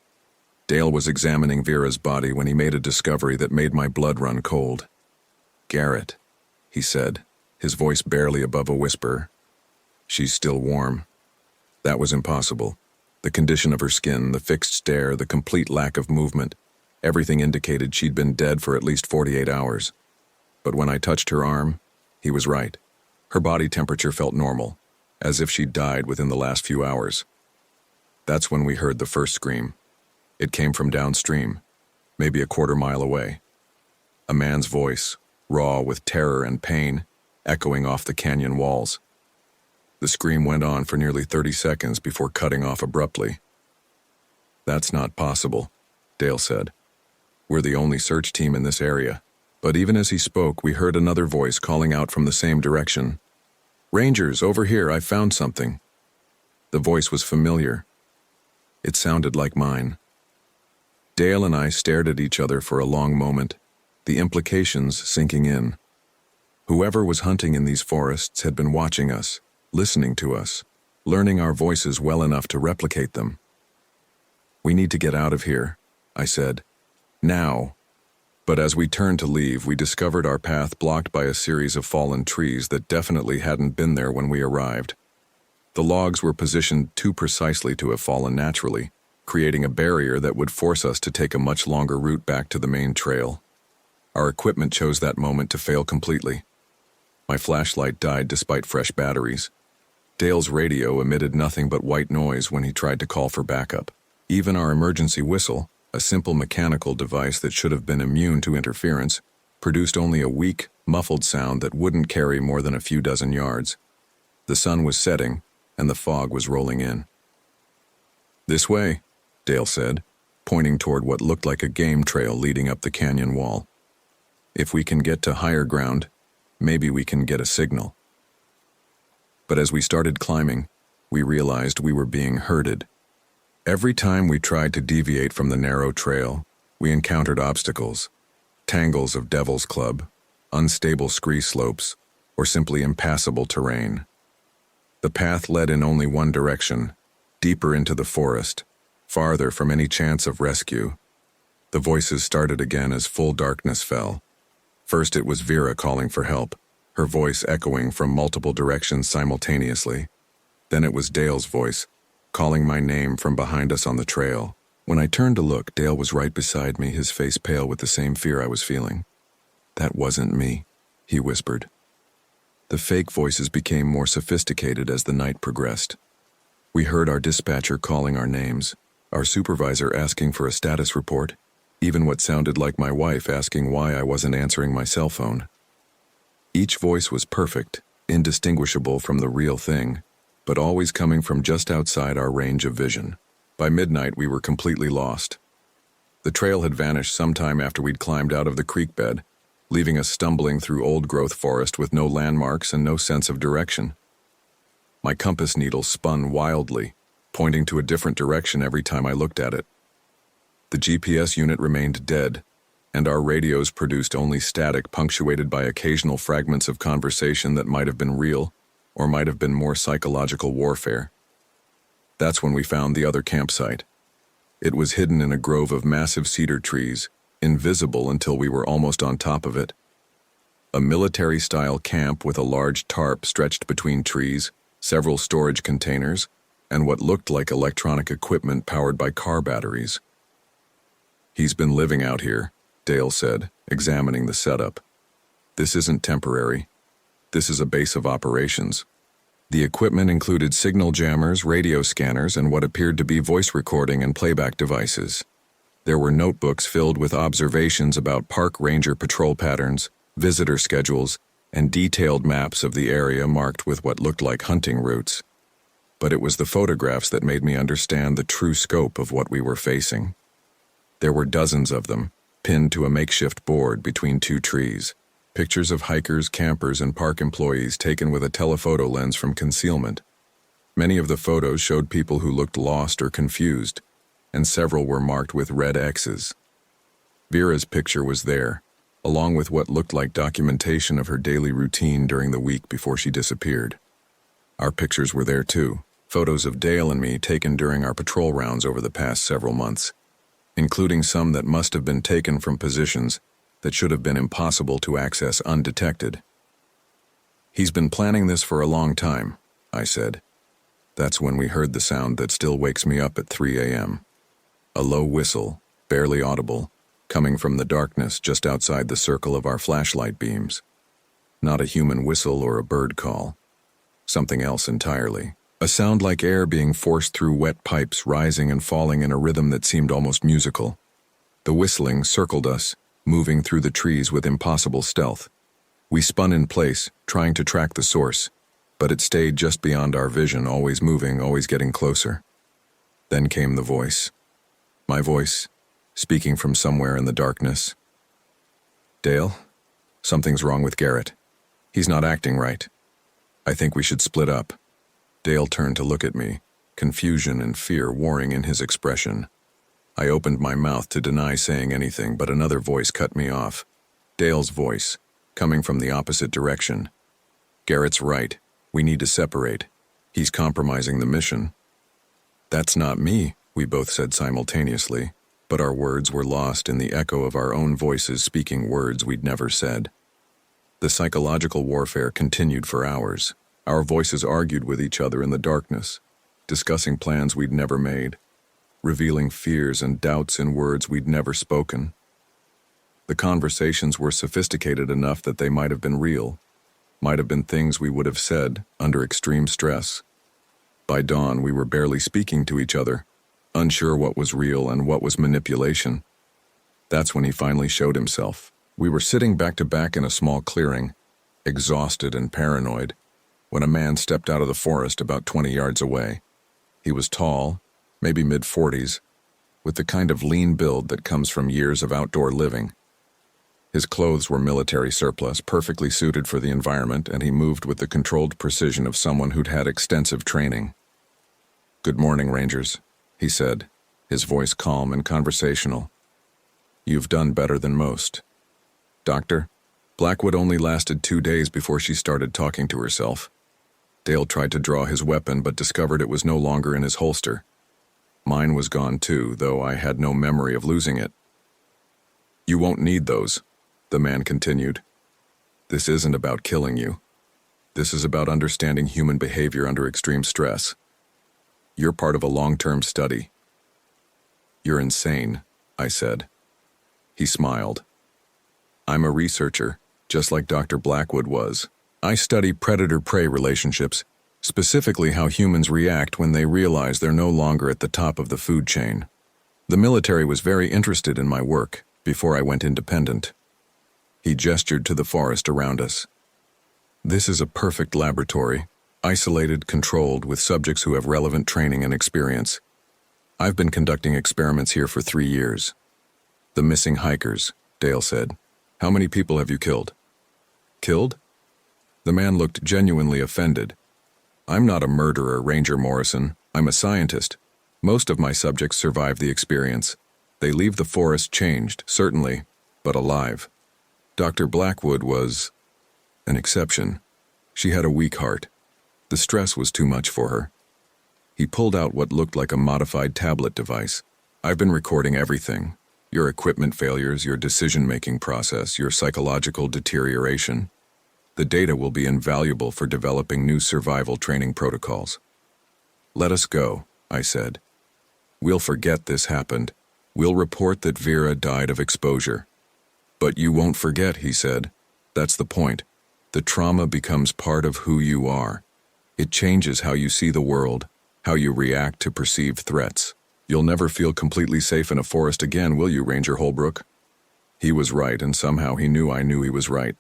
Dale was examining Vera's body when he made a discovery that made my blood run cold. "Garrett," he said, his voice barely above a whisper. "She's still warm." That was impossible. The condition of her skin, the fixed stare, the complete lack of movement, everything indicated she'd been dead for at least 48 hours. But when I touched her arm, he was right. Her body temperature felt normal, as if she'd died within the last few hours. That's when we heard the first scream. It came from downstream, maybe a quarter-mile away. A man's voice, raw with terror and pain, echoing off the canyon walls. The scream went on for nearly 30 seconds before cutting off abruptly. "That's not possible," Dale said. "We're the only search team in this area." But even as he spoke, we heard another voice calling out from the same direction. "Rangers, over here, I found something." The voice was familiar. It sounded like mine. Dale and I stared at each other for a long moment, the implications sinking in. Whoever was hunting in these forests had been watching us, listening to us, learning our voices well enough to replicate them. "We need to get out of here," I said. "Now." But as we turned to leave, we discovered our path blocked by a series of fallen trees that definitely hadn't been there when we arrived. The logs were positioned too precisely to have fallen naturally, creating a barrier that would force us to take a much longer route back to the main trail. Our equipment chose that moment to fail completely. My flashlight died despite fresh batteries. Dale's radio emitted nothing but white noise when he tried to call for backup. Even our emergency whistle, a simple mechanical device that should have been immune to interference, produced only a weak, muffled sound that wouldn't carry more than a few dozen yards. The sun was setting, and the fog was rolling in. "This way," Dale said, pointing toward what looked like a game trail leading up the canyon wall. "If we can get to higher ground, maybe we can get a signal." But as we started climbing, we realized we were being herded. Every time we tried to deviate from the narrow trail, we encountered obstacles, tangles of Devil's Club, unstable scree slopes, or simply impassable terrain. The path led in only one direction, deeper into the forest, farther from any chance of rescue. The voices started again as full darkness fell. First it was Vera calling for help, her voice echoing from multiple directions simultaneously. Then it was Dale's voice, calling my name from behind us on the trail. When I turned to look, Dale was right beside me, his face pale with the same fear I was feeling. "That wasn't me," he whispered. The fake voices became more sophisticated as the night progressed. We heard our dispatcher calling our names, our supervisor asking for a status report, even what sounded like my wife asking why I wasn't answering my cell phone. Each voice was perfect, indistinguishable from the real thing, but always coming from just outside our range of vision. By midnight, we were completely lost. The trail had vanished sometime after we'd climbed out of the creek bed, leaving us stumbling through old-growth forest with no landmarks and no sense of direction. My compass needle spun wildly, pointing to a different direction every time I looked at it. The GPS unit remained dead, and our radios produced only static punctuated by occasional fragments of conversation that might have been real or might have been more psychological warfare. That's when we found the other campsite. It was hidden in a grove of massive cedar trees, invisible until we were almost on top of it. A military-style camp with a large tarp stretched between trees, several storage containers, and what looked like electronic equipment powered by car batteries. "He's been living out here," Dale said, examining the setup. "This isn't temporary. This is a base of operations." The equipment included signal jammers, radio scanners, and what appeared to be voice recording and playback devices. There were notebooks filled with observations about park ranger patrol patterns, visitor schedules, and detailed maps of the area marked with what looked like hunting routes. But it was the photographs that made me understand the true scope of what we were facing. There were dozens of them, pinned to a makeshift board between two trees. Pictures of hikers, campers, and park employees taken with a telephoto lens from concealment. Many of the photos showed people who looked lost or confused, and several were marked with red X's. Vera's picture was there, along with what looked like documentation of her daily routine during the week before she disappeared. Our pictures were there too, photos of Dale and me taken during our patrol rounds over the past several months, including some that must have been taken from positions that should have been impossible to access undetected. "He's been planning this for a long time," I said. That's when we heard the sound that still wakes me up at 3 a.m. A low whistle, barely audible, coming from the darkness just outside the circle of our flashlight beams. Not a human whistle or a bird call. Something else entirely. A sound like air being forced through wet pipes, rising and falling in a rhythm that seemed almost musical. The whistling circled us, moving through the trees with impossible stealth. We spun in place, trying to track the source, but it stayed just beyond our vision, always moving, always getting closer. Then came the voice. My voice, speaking from somewhere in the darkness. "Dale, something's wrong with Garrett. He's not acting right. I think we should split up." Dale turned to look at me, confusion and fear warring in his expression. I opened my mouth to deny saying anything, but another voice cut me off. Dale's voice, coming from the opposite direction. "Garrett's right. We need to separate. He's compromising the mission." "That's not me," we both said simultaneously, but our words were lost in the echo of our own voices speaking words we'd never said. The psychological warfare continued for hours. Our voices argued with each other in the darkness, discussing plans we'd never made, revealing fears and doubts in words we'd never spoken. The conversations were sophisticated enough that they might have been real, might have been things we would have said under extreme stress. By dawn, we were barely speaking to each other, unsure what was real and what was manipulation. That's when he finally showed himself. We were sitting back to back in a small clearing, exhausted and paranoid, when a man stepped out of the forest about 20 yards away. He was tall, maybe mid-40s, with the kind of lean build that comes from years of outdoor living. His clothes were military surplus, perfectly suited for the environment, and he moved with the controlled precision of someone who'd had extensive training. "Good morning, Rangers," he said, his voice calm and conversational. "You've done better than most. Doctor, Blackwood only lasted 2 days before she started talking to herself." Dale tried to draw his weapon but discovered it was no longer in his holster. Mine was gone too, though I had no memory of losing it. "You won't need those," the man continued. "This isn't about killing you. This is about understanding human behavior under extreme stress. You're part of a long-term study." "You're insane," I said. He smiled. "I'm a researcher, just like Dr. Blackwood was. I study predator-prey relationships, specifically how humans react when they realize they're no longer at the top of the food chain. The military was very interested in my work before I went independent." He gestured to the forest around us. "This is a perfect laboratory, isolated, controlled, with subjects who have relevant training and experience. I've been conducting experiments here for 3 years. The missing hikers," Dale said. "How many people have you killed?" "Killed?" The man looked genuinely offended. "I'm not a murderer, Ranger Morrison. I'm a scientist. Most of my subjects survive the experience. They leave the forest changed, certainly, but alive. Dr. Blackwood was an exception. She had a weak heart. The stress was too much for her. He pulled out what looked like a modified tablet device. I've been recording everything. Your equipment failures, your decision-making process, your psychological deterioration. The data will be invaluable for developing new survival training protocols. Let us go, I said. We'll forget this happened. We'll report that Vera died of exposure. But you won't forget, he said. That's the point. The trauma becomes part of who you are. It changes how you see the world, how you react to perceived threats. You'll never feel completely safe in a forest again, will you, Ranger Holbrook? He was right, and somehow he knew I knew he was right.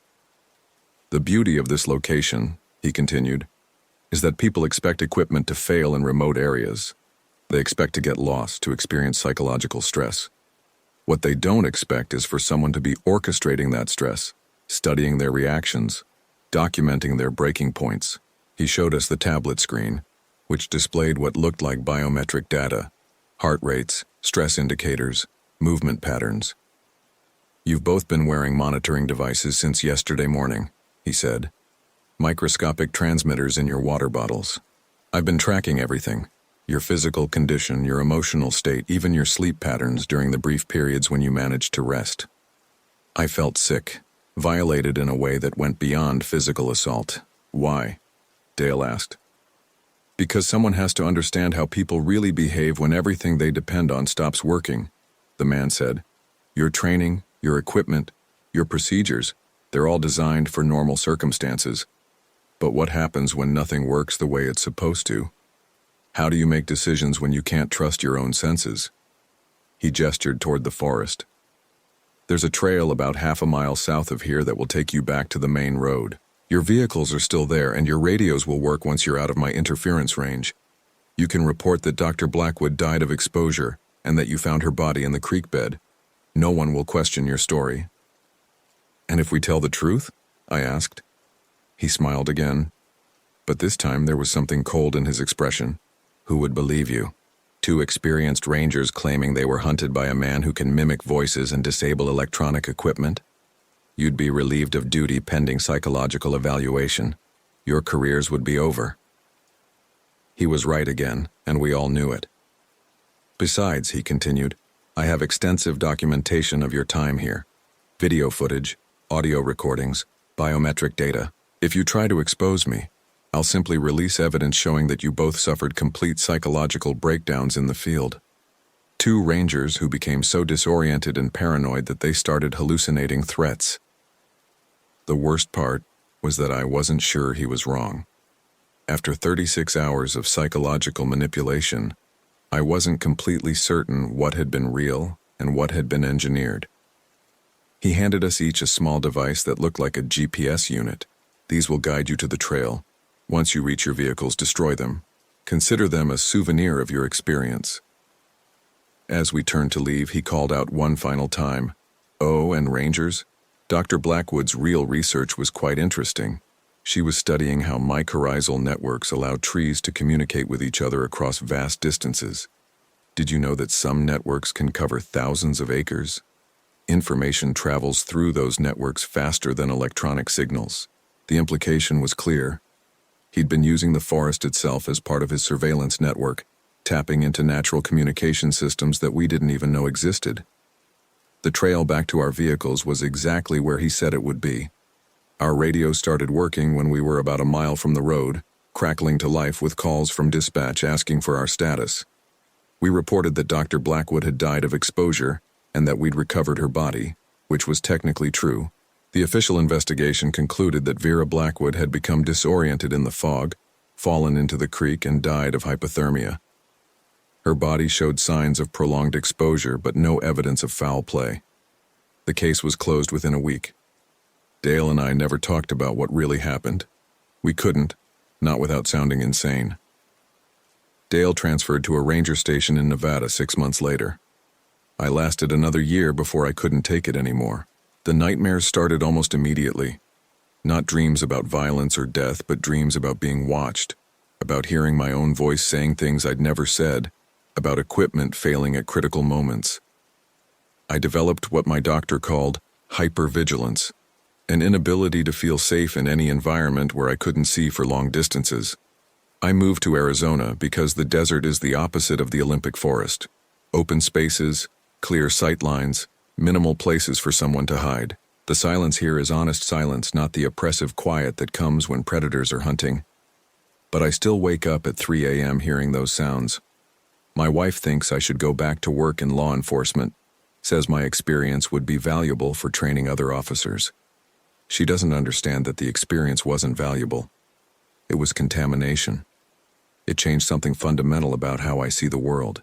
The beauty of this location, he continued, is that people expect equipment to fail in remote areas. They expect to get lost, to experience psychological stress. What they don't expect is for someone to be orchestrating that stress, studying their reactions, documenting their breaking points. He showed us the tablet screen, which displayed what looked like biometric data, heart rates, stress indicators, movement patterns. You've both been wearing monitoring devices since yesterday morning, he said. Microscopic transmitters in your water bottles. I've been tracking everything. Your physical condition, your emotional state, even your sleep patterns during the brief periods when you managed to rest. I felt sick, violated in a way that went beyond physical assault. Why? Dale asked. Because someone has to understand how people really behave when everything they depend on stops working, the man said. Your training, your equipment, your procedures, they're all designed for normal circumstances. But what happens when nothing works the way it's supposed to? How do you make decisions when you can't trust your own senses? He gestured toward the forest. There's a trail about half a mile south of here that will take you back to the main road. Your vehicles are still there, and your radios will work once you're out of my interference range. You can report that Dr. Blackwood died of exposure and that you found her body in the creek bed. No one will question your story. And if we tell the truth? I asked. He smiled again, but this time there was something cold in his expression. Who would believe you? Two experienced rangers claiming they were hunted by a man who can mimic voices and disable electronic equipment? You'd be relieved of duty pending psychological evaluation. Your careers would be over. He was right again, and we all knew it. Besides, he continued, I have extensive documentation of your time here. Video footage, audio recordings, biometric data. If you try to expose me, I'll simply release evidence showing that you both suffered complete psychological breakdowns in the field. Two rangers who became so disoriented and paranoid that they started hallucinating threats. The worst part was that I wasn't sure he was wrong. After 36 hours of psychological manipulation, I wasn't completely certain what had been real and what had been engineered. He handed us each a small device that looked like a GPS unit. These will guide you to the trail. Once you reach your vehicles, destroy them. Consider them a souvenir of your experience. As we turned to leave, he called out one final time, "Oh, and Rangers?" Dr. Blackwood's real research was quite interesting. She was studying how mycorrhizal networks allow trees to communicate with each other across vast distances. Did you know that some networks can cover thousands of acres? Information travels through those networks faster than electronic signals. The implication was clear. He'd been using the forest itself as part of his surveillance network, tapping into natural communication systems that we didn't even know existed. The trail back to our vehicles was exactly where he said it would be. Our radio started working when we were about a mile from the road, crackling to life with calls from dispatch asking for our status. We reported that Dr. Blackwood had died of exposure and that we'd recovered her body, which was technically true. The official investigation concluded that Vera Blackwood had become disoriented in the fog, fallen into the creek, and died of hypothermia. Her body showed signs of prolonged exposure, but no evidence of foul play. The case was closed within a week. Dale and I never talked about what really happened. We couldn't, not without sounding insane. Dale transferred to a ranger station in Nevada 6 months later. I lasted another year before I couldn't take it anymore. The nightmares started almost immediately. Not dreams about violence or death, but dreams about being watched, about hearing my own voice saying things I'd never said, about equipment failing at critical moments. I developed what my doctor called hypervigilance, an inability to feel safe in any environment where I couldn't see for long distances. I moved to Arizona because the desert is the opposite of the Olympic forest. Open spaces, clear sight lines, minimal places for someone to hide. The silence here is honest silence, not the oppressive quiet that comes when predators are hunting. But I still wake up at 3 a.m. hearing those sounds. My wife thinks I should go back to work in law enforcement, says my experience would be valuable for training other officers. She doesn't understand that the experience wasn't valuable. It was contamination. It changed something fundamental about how I see the world.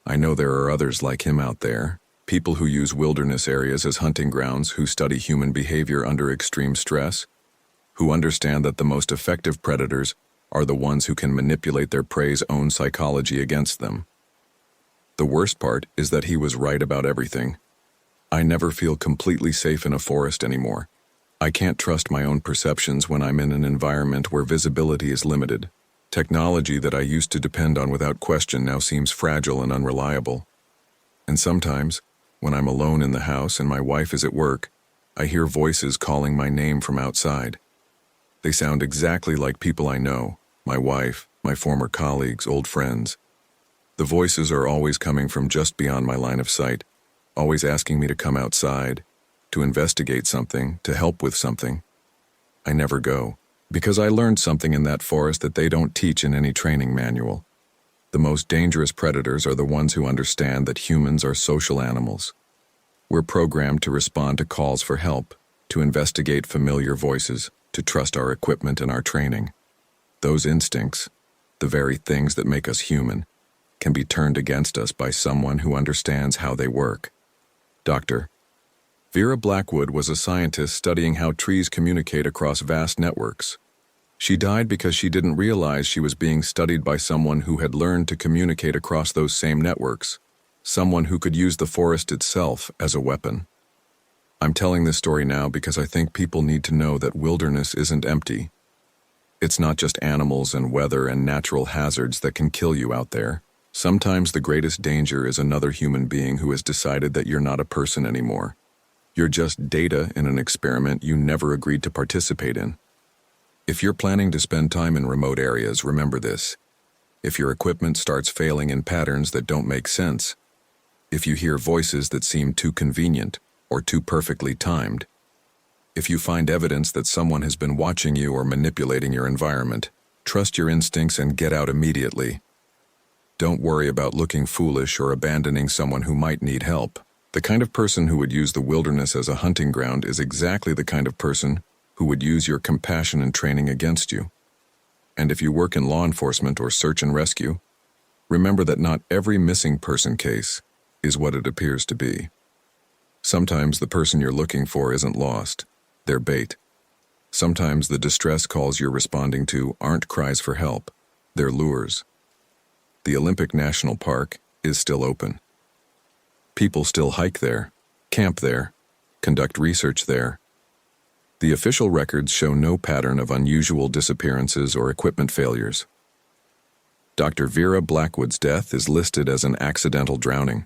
I know there are others like him out there, people who use wilderness areas as hunting grounds, who study human behavior under extreme stress, who understand that the most effective predators are the ones who can manipulate their prey's own psychology against them. The worst part is that he was right about everything. I never feel completely safe in a forest anymore. I can't trust my own perceptions when I'm in an environment where visibility is limited. Technology that I used to depend on without question now seems fragile and unreliable. And sometimes, when I'm alone in the house and my wife is at work, I hear voices calling my name from outside. They sound exactly like people I know, my wife, my former colleagues, old friends. The voices are always coming from just beyond my line of sight, always asking me to come outside, to investigate something, to help with something. I never go, because I learned something in that forest that they don't teach in any training manual. The most dangerous predators are the ones who understand that humans are social animals. We're programmed to respond to calls for help, to investigate familiar voices, to trust our equipment and our training. Those instincts, the very things that make us human, can be turned against us by someone who understands how they work. Dr. Vera Blackwood was a scientist studying how trees communicate across vast networks. She died because she didn't realize she was being studied by someone who had learned to communicate across those same networks, someone who could use the forest itself as a weapon. I'm telling this story now because I think people need to know that wilderness isn't empty. It's not just animals and weather and natural hazards that can kill you out there. Sometimes the greatest danger is another human being who has decided that you're not a person anymore. You're just data in an experiment you never agreed to participate in. If you're planning to spend time in remote areas, remember this. If your equipment starts failing in patterns that don't make sense, if you hear voices that seem too convenient or too perfectly timed, if you find evidence that someone has been watching you or manipulating your environment, trust your instincts and get out immediately. Don't worry about looking foolish or abandoning someone who might need help. The kind of person who would use the wilderness as a hunting ground is exactly the kind of person who would use your compassion and training against you. And if you work in law enforcement or search and rescue, remember that not every missing person case is what it appears to be. Sometimes the person you're looking for isn't lost, they're bait. Sometimes the distress calls you're responding to aren't cries for help, they're lures. The Olympic National Park is still open. People still hike there, camp there, conduct research there. The official records show no pattern of unusual disappearances or equipment failures. Dr. Vera Blackwood's death is listed as an accidental drowning.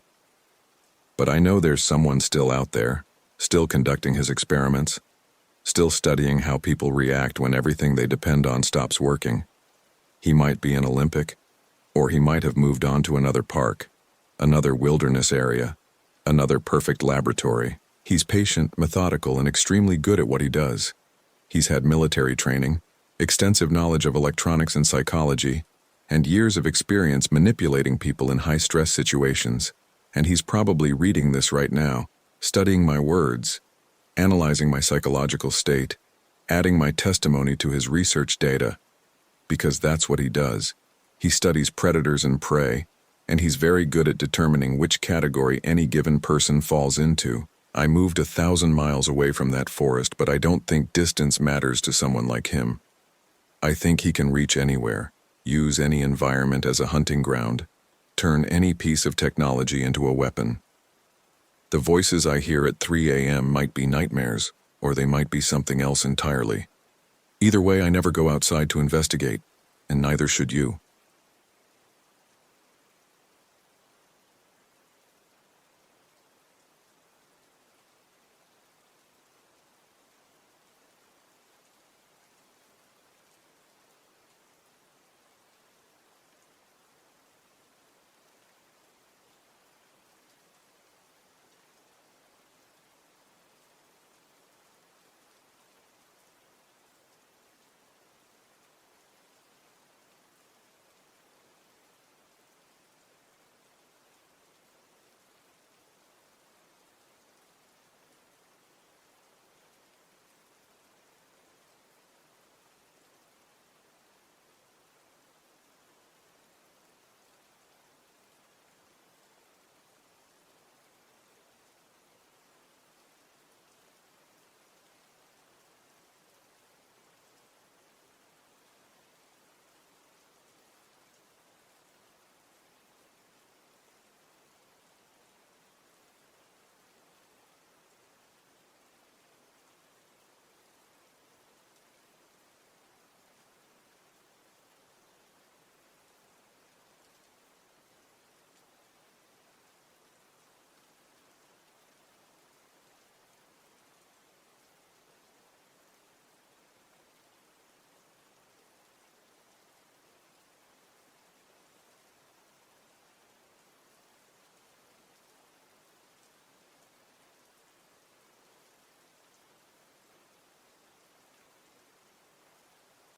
But I know there's someone still out there, still conducting his experiments, still studying how people react when everything they depend on stops working. He might be an Olympic, or he might have moved on to another park, another wilderness area, another perfect laboratory. He's patient, methodical, and extremely good at what he does. He's had military training, extensive knowledge of electronics and psychology, and years of experience manipulating people in high-stress situations. And he's probably reading this right now, studying my words, analyzing my psychological state, adding my testimony to his research data, because that's what he does. He studies predators and prey, and he's very good at determining which category any given person falls into. I moved 1,000 miles away from that forest, but I don't think distance matters to someone like him. I think he can reach anywhere, use any environment as a hunting ground, turn any piece of technology into a weapon. The voices I hear at 3 a.m. might be nightmares, or they might be something else entirely. Either way, I never go outside to investigate, and neither should you.